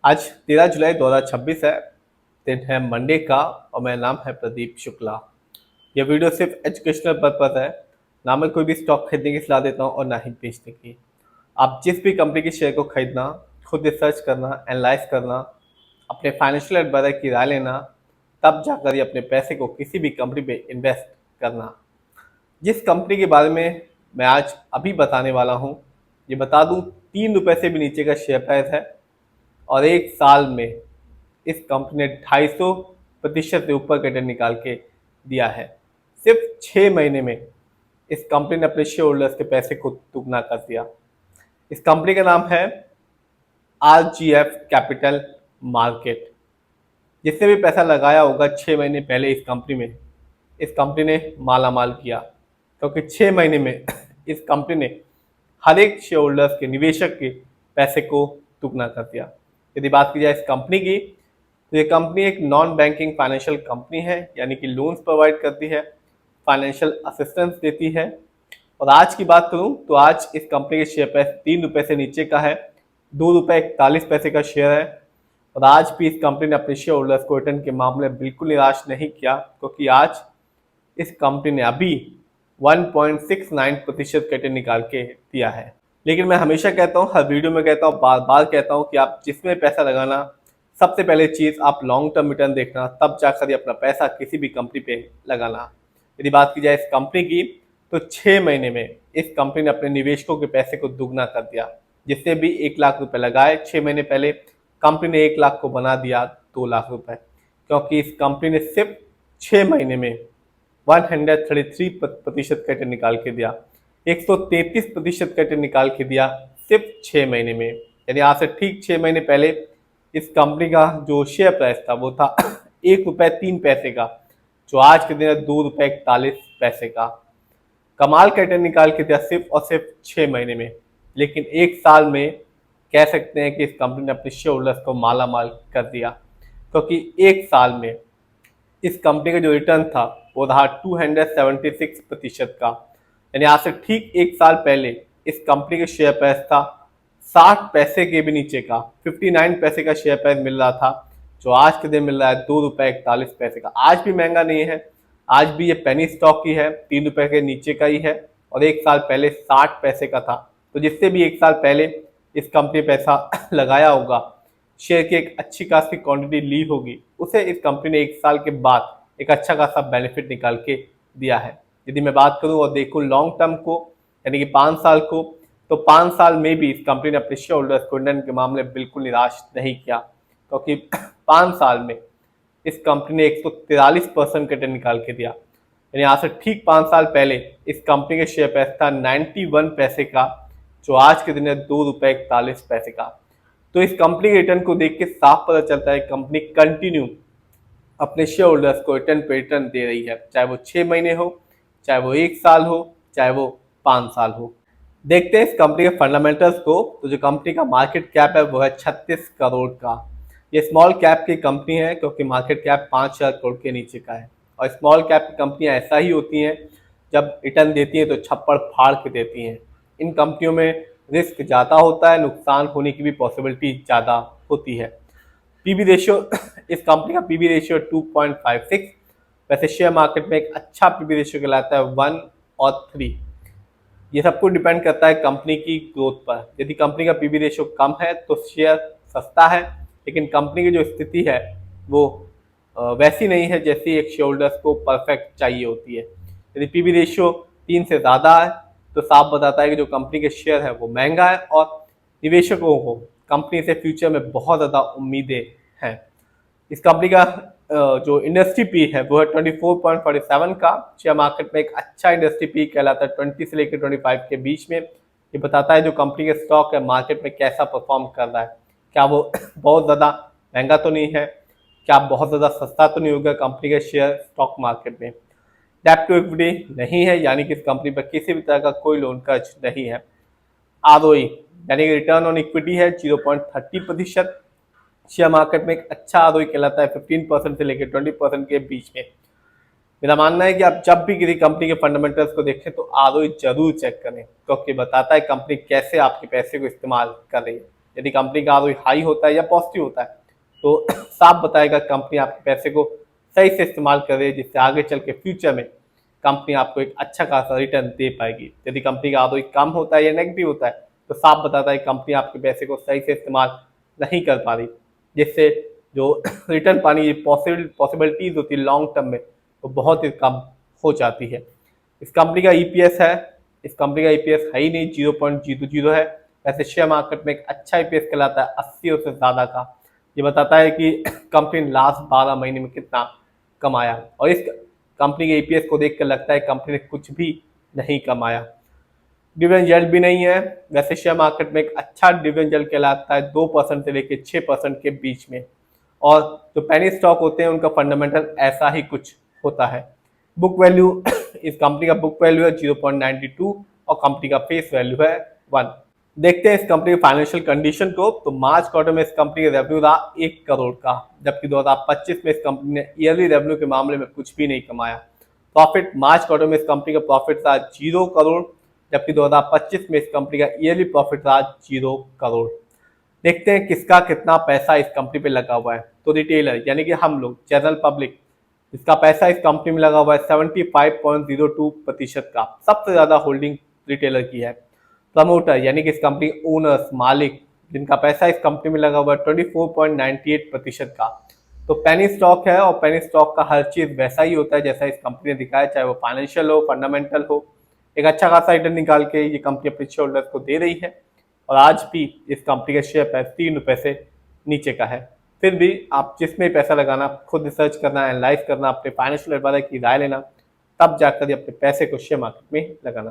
आज 13 जुलाई 2026 है। दिन है मंडे का और मेरा नाम है प्रदीप शुक्ला। यह वीडियो सिर्फ एजुकेशनल पर्पज है। ना मैं कोई भी स्टॉक खरीदने की सलाह देता हूँ और ना ही बेचने की। आप जिस भी कंपनी के शेयर को खरीदना, खुद रिसर्च करना, एनालाइज करना, अपने फाइनेंशियल एडवाइजर की राय लेना, तब जाकर ये अपने पैसे को किसी भी कंपनी पे इन्वेस्ट करना। जिस कंपनी के बारे में मैं आज अभी बताने वाला हूँ, ये बता दूँ, 3 रुपये से भी नीचे का शेयर प्राइस है और 1 साल में इस कंपनी ने 250% से ऊपर का रिटर्न निकाल के दिया है। सिर्फ 6 महीने में इस कंपनी ने अपने शेयर होल्डर्स के पैसे को दुगना कर दिया। इस कंपनी का नाम है RGF कैपिटल मार्केट। जिसने भी पैसा लगाया होगा 6 महीने पहले इस कंपनी में, इस कंपनी ने माला माल किया, क्योंकि 6 महीने में इस कंपनी ने हर एक शेयर होल्डर्स के, निवेशक के पैसे को दुगना कर दिया। यदि बात की जाए इस कंपनी की, तो ये कंपनी एक नॉन बैंकिंग फाइनेंशियल कंपनी है, यानी कि लोन्स प्रोवाइड करती है, फाइनेंशियल असिस्टेंस देती है। और आज की बात करूं तो आज इस कंपनी के शेयर प्राइस 3 रुपये से नीचे का है, 2 रुपये 41 पैसे का शेयर है। और आज भी इस कंपनी ने अपने शेयर होल्डर्स को रिटर्न के मामले में बिल्कुल निराश नहीं किया, क्योंकि आज इस कंपनी ने अभी 1.69% का रिटर्न निकाल के दिया है। लेकिन मैं हमेशा कहता हूँ, हर वीडियो में कहता हूँ, बार बार कहता हूँ कि आप जिसमें पैसा लगाना, सबसे पहले चीज़ आप लॉन्ग टर्म रिटर्न देखना, तब जाकर ही अपना पैसा किसी भी कंपनी पे लगाना। यदि बात की जाए इस कंपनी की, तो 6 महीने में इस कंपनी ने अपने निवेशकों के पैसे को दुगना कर दिया। जिससे भी 1 लाख रुपए लगाए 6 महीने पहले, कंपनी ने 1 लाख को बना दिया 2 लाख रुपए, क्योंकि इस कंपनी ने सिर्फ 6 महीने में 133% का रिटर्न निकाल के दिया, 133% का रिटर्न निकाल के दिया सिर्फ 6 महीने में। यानी आज से ठीक 6 महीने पहले इस कंपनी का जो शेयर प्राइस था वो था 1 रुपये 3 पैसे का, जो आज के दिन है 2 रुपये 41 पैसे का। कमाल का रिटर्न निकाल के दिया सिर्फ और सिर्फ 6 महीने में। लेकिन 1 साल में कह सकते हैं कि इस कंपनी ने अपने शेयर होल्डर्स को माला माल कर दिया, क्योंकि 1 साल में इस कंपनी का जो रिटर्न था वो रहा 276% का। यानी आज से ठीक 1 साल पहले इस कंपनी के शेयर प्राइस था 60 पैसे के भी नीचे का, 59 पैसे का शेयर प्राइस मिल रहा था, जो आज के दिन मिल रहा है 2 रुपये 41 पैसे का। आज भी महंगा नहीं है, आज भी ये पेनी स्टॉक ही है, 3 रुपये के नीचे का ही है, और 1 साल पहले 60 पैसे का था। तो जिससे भी 1 साल पहले इस कंपनी पैसा लगाया होगा, शेयर की एक अच्छी खासी क्वांटिटी ली होगी, उसे इस कंपनी ने 1 साल के बाद एक अच्छा खासा बेनिफिट निकाल के दिया है। यदि मैं बात करूं और देखूं लॉन्ग टर्म को, यानी कि 5 साल को, तो 5 साल में भी इस कंपनी ने अपने शेयर होल्डर्स को रिटर्न के मामले में बिल्कुल निराश नहीं किया, क्योंकि 5 साल में इस कंपनी ने 143% का रिटर्न निकाल के दिया। यानी आज से ठीक 5 साल पहले इस कंपनी के शेयर प्राइस था 91 पैसे का, जो आज के दिन है 2 रुपये 41 पैसे का। तो इस कंपनी के रिटर्न को देख के साफ पता चलता है कंपनी कंटिन्यू अपने शेयर होल्डर्स को रिटर्न पे रिटर्न दे रही है, चाहे वो 6 महीने हो, चाहे वो 1 साल हो, चाहे वो 5 साल हो। देखते हैं इस कंपनी के फंडामेंटल्स को। तो जो कंपनी का मार्केट कैप है वो है 36 करोड़ का। ये स्मॉल कैप की कंपनी है, क्योंकि मार्केट कैप 5,000 करोड़ के नीचे का है। और स्मॉल कैप की कंपनियां ऐसा ही होती हैं, जब रिटर्न देती हैं तो छप्पड़ फाड़ के देती हैं। इन कंपनियों में रिस्क ज़्यादा होता है, नुकसान होने की भी पॉसिबिलिटी ज़्यादा होती है। पीबी रेशियो इस कंपनी का पीबी रेशियो 2.56। वैसे शेयर मार्केट में एक अच्छा पीबी रेशियो कहलाता है 1 और 3। ये सब कुछ डिपेंड करता है कंपनी की ग्रोथ पर। यदि कंपनी का पीबी रेशियो कम है तो शेयर सस्ता है, लेकिन कंपनी की जो स्थिति है वो वैसी नहीं है जैसी एक शेयर होल्डर्स को परफेक्ट चाहिए होती है। यदि पीबी रेशियो 3 से ज़्यादा है तो साफ बताता है कि जो कंपनी के शेयर है वो महंगा है, और निवेशकों को कंपनी से फ्यूचर में बहुत ज़्यादा उम्मीदें हैं। इस कंपनी का जो इंडस्ट्री पी है वो है 24.47 का। शेयर मार्केट में एक अच्छा इंडस्ट्री पी कहलाता है 20 से लेकर 25 के बीच में। ये बताता है जो कंपनी के स्टॉक है मार्केट में कैसा परफॉर्म कर रहा है, क्या वो बहुत ज़्यादा महंगा तो नहीं है, क्या बहुत ज़्यादा सस्ता तो नहीं होगा कंपनी के शेयर स्टॉक मार्केट में। डेब्ट टू इक्विटी नहीं है, यानी कि इस कंपनी पर किसी भी तरह का कोई लोन कर्ज नहीं है। आरओई यानी कि रिटर्न ऑन इक्विटी है 0.30%। शेयर मार्केट में एक अच्छा आरओई कहलाता है 15% से लेकर 20% के बीच में। मेरा मानना है कि आप जब भी किसी कंपनी के फंडामेंटल्स को देखें तो आरओई जरूर चेक करें, क्योंकि बताता है कंपनी कैसे आपके पैसे को इस्तेमाल कर रही है। यदि कंपनी का आरओई हाई होता है या पॉजिटिव होता है तो साफ बताएगा कंपनी आपके पैसे को सही से इस्तेमाल करे, जिससे आगे चल के फ्यूचर में कंपनी आपको एक अच्छा खासा रिटर्न दे पाएगी। यदि कंपनी का आरओई कम होता है या नेगेटिव होता है तो साफ बताता है कंपनी आपके पैसे को सही से इस्तेमाल नहीं कर पा रही, जिससे जो रिटर्न पानी की पॉसिबिलिटीज होती है लॉन्ग टर्म में वो बहुत ही कम हो जाती है। इस कंपनी का ईपीएस है, इस कंपनी का ईपीएस है ही नहीं, 0.00 है। वैसे शेयर मार्केट में एक अच्छा ईपीएस कहलाता है 80 से ज़्यादा का। ये बताता है कि कंपनी ने लास्ट 12 महीने में कितना कमाया, और इस कंपनी के ईपीएस को देख कर लगता है कंपनी ने कुछ भी नहीं कमाया। डिविडेंड यील्ड भी नहीं है। वैसे शेयर मार्केट में एक अच्छा डिविडेंड यील्ड कहलाता है 2% से लेकर 6% के बीच में, और जो पेनी स्टॉक होते हैं उनका फंडामेंटल ऐसा ही कुछ होता है। बुक वैल्यू इस कंपनी का बुक वैल्यू है 0.92 और कंपनी का फेस वैल्यू है 1। देखते हैं इस कंपनी के फाइनेंशियल कंडीशन को। तो मार्च क्वार्टर में इस कंपनी का रेवेन्यू रहा 1 करोड़ का, जबकि 2025 में इस कंपनी ने ईयरली रेवेन्यू के मामले में कुछ भी नहीं कमाया। प्रॉफिट मार्च क्वार्टर में इस कंपनी का प्रॉफिट था 0 करोड़, जबकि 2025 में इस कंपनी का ईयरली प्रॉफिट रहा 0 करोड़। देखते हैं किसका कितना पैसा इस कंपनी पे लगा हुआ है। तो रिटेलर यानी कि हम लोग जनरल पब्लिक, इसका पैसा इस कंपनी में लगा हुआ है 75.02% का, सबसे ज्यादा होल्डिंग रिटेलर की है। प्रमोटर यानी कि इस कंपनी ओनर्स मालिक, जिनका पैसा इस कंपनी में लगा हुआ है 24.98% का। तो पेनी स्टॉक है, और पेनी स्टॉक का हर चीज वैसा ही होता है जैसा इस कंपनी ने दिखाया, चाहे वो फाइनेंशियल हो फंडामेंटल हो। एक अच्छा खासा रिटर्न निकाल के ये कंपनी अपने शेयर होल्डर्स को दे रही है, और आज भी इस कंपनी का शेयर प्राइस 3 रुपए से नीचे का है। फिर भी आप जिसमें पैसा लगाना, खुद रिसर्च करना, एनालाइज करना, अपने फाइनेंशियल एडवाइजर की राय लेना, तब जाकर अपने पैसे को शेयर मार्केट में लगाना।